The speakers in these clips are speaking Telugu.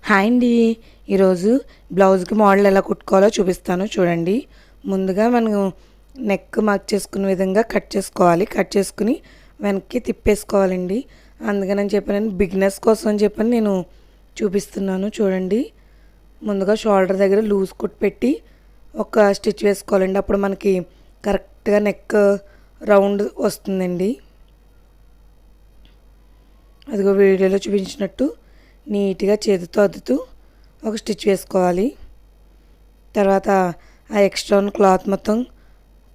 హాయ్ అండి. ఈరోజు బ్లౌజ్కి మోడల్ ఎలా కుట్టుకోవాలో చూపిస్తాను చూడండి. ముందుగా మనం నెక్ మార్క్ చేసుకునే విధంగా కట్ చేసుకోవాలి. కట్ చేసుకుని వెనక్కి తిప్పేసుకోవాలండి. అందుకని చెప్పాను, బిగినర్స్ కోసం అని చెప్పని నేను చూపిస్తున్నాను చూడండి. ముందుగా షోల్డర్ దగ్గర లూజ్ కుట్ పెట్టి ఒక స్టిచ్ వేసుకోవాలండి. అప్పుడు మనకి కరెక్ట్గా నెక్ రౌండ్ వస్తుందండి. అదిగో వీడియోలో చూపించినట్టు నీట్గా చేతితో అద్దుతూ ఒక స్టిచ్ వేసుకోవాలి. తర్వాత ఆ ఎక్స్ట్రా క్లాత్ మొత్తం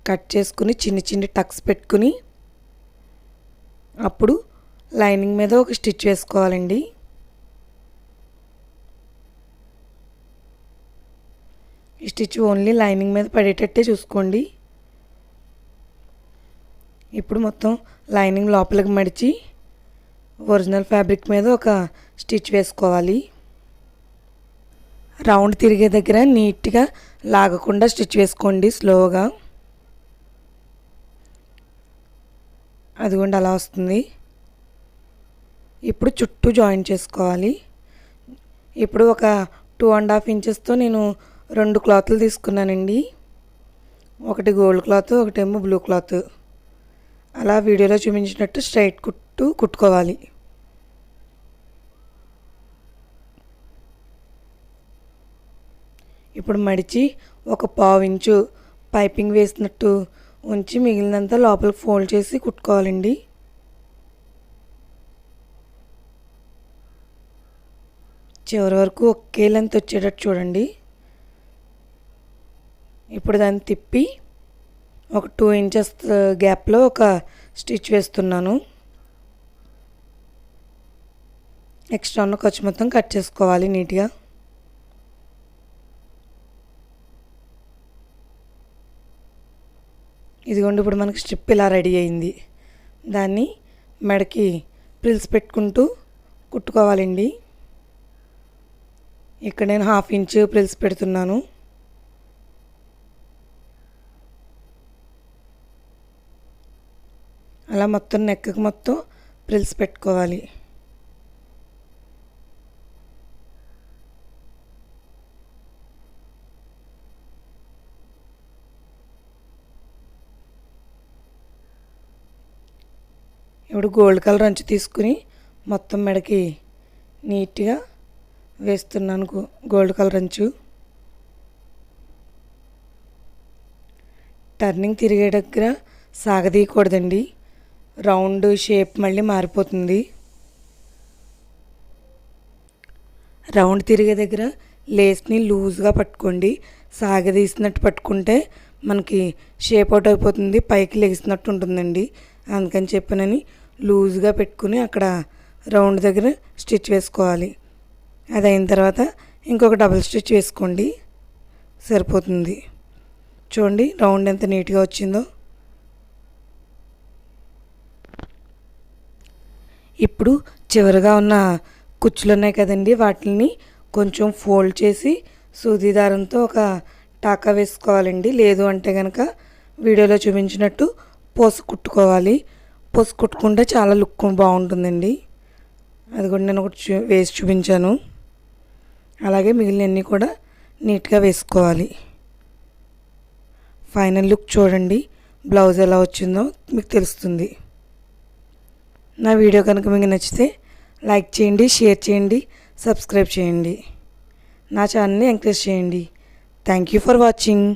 కట్ చేసుకుని చిన్ని చిన్ని టక్స్ పెట్టుకుని అప్పుడు లైనింగ్ మీద ఒక స్టిచ్ వేసుకోవాలండి. ఈ స్టిచ్ ఓన్లీ లైనింగ్ మీద పడేటట్టే చూసుకోండి. ఇప్పుడు మొత్తం లైనింగ్ లోపలికి మడిచి ఒరిజినల్ ఫ్యాబ్రిక్ మీద ఒక స్టిచ్ వేసుకోవాలి. రౌండ్ తిరిగే దగ్గర నీట్గా లాగకుండా స్టిచ్ వేసుకోండి స్లోగా. అదిగోండి అలా వస్తుంది. ఇప్పుడు చుట్టూ జాయిన్ చేసుకోవాలి. ఇప్పుడు ఒక 2.5 ఇంచెస్తో నేను 2 క్లాత్లు తీసుకున్నానండి. ఒకటి గోల్డ్ క్లాత్, ఒకటేమో బ్లూ క్లాత్. అలా వీడియోలో చూపించినట్టు స్ట్రైట్ కుట్టుకోవాలి. ఇప్పుడు మడిచి ఒక 1/2 ఇంచు పైపింగ్ వేసినట్టు ఉంచి మిగిలినంతా లోపలికి ఫోల్డ్ చేసి కుట్టుకోవాలండి. చివరి వరకు ఒకే లెంత్ వచ్చేటట్టు చూడండి. ఇప్పుడు దాన్ని తిప్పి ఒక 2 ఇంచెస్ గ్యాప్లో ఒక స్టిచ్ వేస్తున్నాను. ఎక్స్ట్రా ఉన్న ఖర్చు మొత్తం కట్ చేసుకోవాలి నీట్గా. ఇదిగోండి ఇప్పుడు మనకి స్ట్రిప్ ఇలా రెడీ అయింది. దాన్ని మెడకి ప్రిల్స్ పెట్టుకుంటూ కుట్టుకోవాలండి. ఇక్కడ నేను 1/2 ఇంచు ప్రిల్స్ పెడుతున్నాను. అలా మొత్తం నెక్కి మొత్తం ప్రిల్స్ పెట్టుకోవాలి. ఇప్పుడు గోల్డ్ కలర్ అంచు తీసుకుని మొత్తం మెడకి నీట్గా వేస్తున్నాను గోల్డ్ కలర్ అంచు. టర్నింగ్ తిరిగే దగ్గర సాగదీయకూడదండి, రౌండ్ షేప్ మళ్ళీ మారిపోతుంది. రౌండ్ తిరిగే దగ్గర లేస్ని లూజ్గా పట్టుకోండి. సాగదీసినట్టు పట్టుకుంటే మనకి షేప్ అవుట్ అయిపోతుంది, పైకి లెగిసినట్టు ఉంటుందండి. అందుకని చెప్పనని లూజ్గా పెట్టుకుని అక్కడ రౌండ్ దగ్గర స్టిచ్ వేసుకోవాలి. అది అయిన తర్వాత ఇంకొక డబుల్ స్టిచ్ వేసుకోండి, సరిపోతుంది. చూడండి రౌండ్ ఎంత నీట్గా వచ్చిందో. ఇప్పుడు చివరిగా ఉన్న కుచ్చులు ఉన్నాయి కదండి, వాటిని కొంచెం ఫోల్డ్ చేసి సూది దారంతో ఒక టాకా వేసుకోవాలండి. లేదు అంటే కనుక వీడియోలో చూపించినట్టు పోసు కుట్టుకోవాలి. పోసు కుట్టుకుంటే చాలా లుక్ బాగుంటుందండి. అది కూడా నేను ఒకటి వేసి చూపించాను. అలాగే మిగిలినవన్నీ కూడా నీట్గా వేసుకోవాలి. ఫైనల్ లుక్ చూడండి, బ్లౌజ్ ఎలా వచ్చిందో మీకు తెలుస్తుంది. నా వీడియో కనుక మీకు నచ్చితే లైక్ చేయండి, షేర్ చేయండి, సబ్స్క్రైబ్ చేయండి. నా ఛానల్ని ఎంకరేజ్ చేయండి. Thank you for watching.